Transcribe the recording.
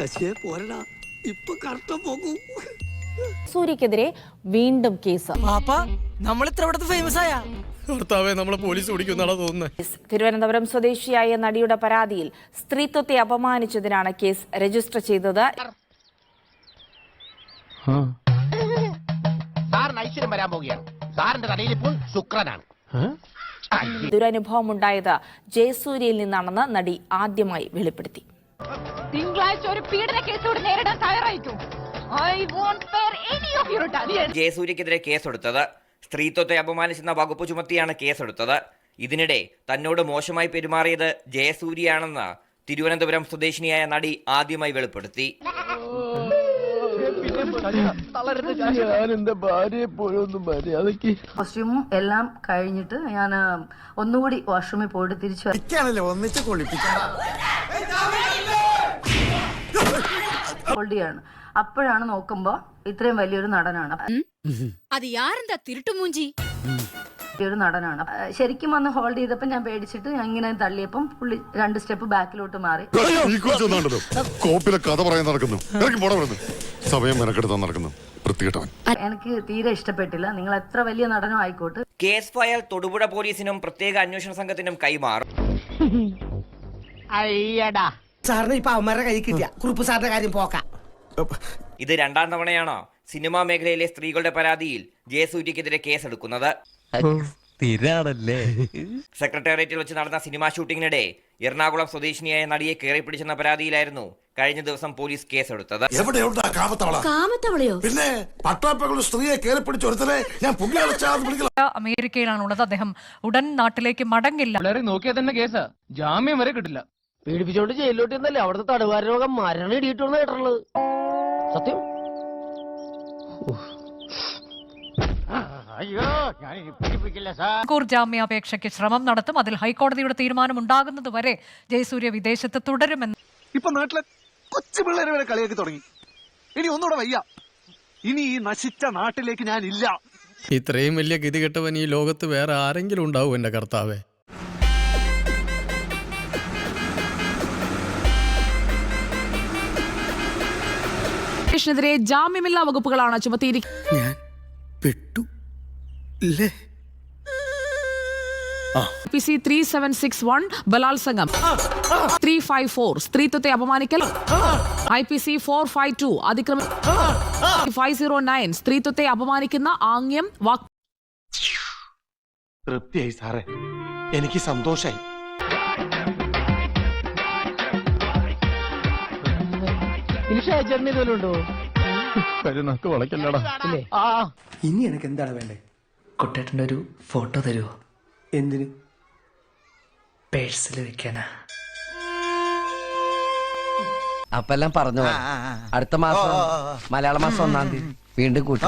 ശശിയെ പോരടാ, ഇപ്പൊ കറക്റ്റ് പോകും. സൂര്യക്കെതിരെ വീണ്ടും കേസ്. നമ്മളെ പോലീസ് ഓടിക്കുന്നാണോ തോന്നുന്നത്. തിരുവനന്തപുരം സ്വദേശിയായ നടിയുടെ പരാതിയിൽ സ്ത്രീത്വത്തെ അപമാനിച്ചതിനാണ് കേസ് രജിസ്റ്റർ ചെയ്തത്. ദുരനുഭവം ഉണ്ടായത് ജയസൂര്യയിൽ നിന്നാണെന്ന് നടി ആദ്യമായി വെളിപ്പെടുത്തി. തിങ്കളാഴ്ച ഒരു പീഡന കേസോട് നേരിടാൻ തയ്യാറായിരിക്കും. ജയസൂര്യക്കെതിരെ കേസെടുത്തത് സ്ത്രീത്വത്തെ അപമാനിച്ചെന്ന വകുപ്പ് ചുമത്തിയാണ് കേസെടുത്തത്. ഇതിനിടെ തന്നോട് മോശമായി പെരുമാറിയത് ജയസൂര്യയാണെന്ന് തിരുവനന്തപുരം സ്വദേശിനിയായ നടി ആദ്യമായി വെളിപ്പെടുത്തി. കോസ്റ്റ്യൂമും എല്ലാം കഴിഞ്ഞിട്ട് ഞാൻ ഒന്നുകൂടി വാഷ്റൂമിൽ പോയിട്ട് തിരിച്ചു ഹോൾഡിയാണ്. അപ്പോഴാണ് നോക്കുമ്പോ ഇത്രയും വലിയൊരു നടനാണ്. അത് യാരെന്താ തിരുട്ടുമൂഞ്ചി ഒരു നടനാണ്. ശരിക്കും വന്ന് ഹോൾഡ് ചെയ്തപ്പോ ഞാൻ പേടിച്ചിട്ട് ഇങ്ങനെ തള്ളിയപ്പം പുള്ളി 2 സ്റ്റെപ്പ് ബാക്കിലോട്ട് മാറി. എനിക്ക് തീരെ ഇഷ്ടപ്പെട്ടില്ല. നിങ്ങൾ എത്ര വലിയ നടനോ ആയിക്കോട്ടെ. കേസ് ഫയൽ തൊടുപുഴ പോലീസിനും പ്രത്യേക അന്വേഷണ സംഘത്തിനും കൈമാറും. സാറിന് ഇപ്പൊ അവന്മാരുടെ കൈ കിട്ടിയ കുറുപ്പ് സാറിന്റെ കാര്യം പോക്കാം. ഇത് 2ാം തവണയാണോ സിനിമാ മേഖലയിലെ സ്ത്രീകളുടെ പരാതിയിൽ ജയസൂര്യക്കെതിരെ കേസെടുക്കുന്നത്. സെക്രട്ടേറിയറ്റിൽ വെച്ച് നടന്ന സിനിമാ ഷൂട്ടിങ്ങിനിടെ എറണാകുളം സ്വദേശിനിയായ നടിയെ കയറിപ്പിടിച്ചെന്ന പരാതിയിലായിരുന്നു കഴിഞ്ഞ ദിവസം പോലീസ് കേസെടുത്തത്. പിന്നെ പട്ടാപ്പകളുടെ സ്ത്രീയെ കയറിപ്പിടിച്ചൊരുത്തരെ ഞാൻ അമേരിക്കയിലാണുള്ളത്. അദ്ദേഹം ഉടൻ നാട്ടിലേക്ക് മടങ്ങില്ല. നോക്കിയാൽ തന്നെ കേസാ, ജാമ്യം വരെ കിട്ടില്ല. പീഡിപ്പിച്ചോണ്ട് ജയിലിലോട്ട് ഇന്നല്ലേ അവിടുത്തെ തടവുകാര രോഗം മരണം ഇടിയിട്ടുണ്ടെന്ന് കേട്ടുള്ളത്. സത്യം. ജാമ്യാപേക്ഷയ്ക്ക് ശ്രമം നടത്തും. അതിൽ ഹൈക്കോടതിയുടെ തീരുമാനം ഉണ്ടാകുന്നത് വരെ ജയസൂര്യ വിദേശത്ത് തുടരുമെന്ന്. ഇപ്പൊ നാട്ടിലെ കൊച്ചു പിള്ളേരെ വരെ കളിയാക്കി തുടങ്ങി. ഇനി ഒന്നുകൂടെ വയ്യ. ഇനി ഈ നശിച്ച നാട്ടിലേക്ക് ഞാൻ ഇല്ല. ഇത്രയും വലിയ ഗതികെട്ടവൻ ഈ ലോകത്ത് വേറെ ആരെങ്കിലും ഉണ്ടാവും എന്റെ കർത്താവേ. െതിരെ ജാമ്യമില്ലാ വകുപ്പുകളാണ് ചുമത്തിയിരിക്കുന്നത്. ഞാൻ പെട്ടു. IPC 3761 ബലാത്സംഗം, 354 സ്ത്രീത്വത്തെ അപമാനിക്കൽ, IPC 452 അതിക്രമം, 509 സ്ത്രീത്വത്തെ അപമാനിക്കുന്ന ആംഗ്യം തൃപ്തിയായി സാറേ, എനിക്ക് സന്തോഷായി. ഇനി എനിക്ക് എന്താണ് വേണ്ടേ? കൊട്ടേട്ടൻ്റെ ഒരു ഫോട്ടോ തരുമോ? എന്തിന്? പേഴ്സിൽ വെക്കാനാ. അപ്പെല്ലാം പറഞ്ഞു. അടുത്ത മാസം മലയാള മാസം 1-ാം തീയതി വീണ്ടും കൂട്ടി.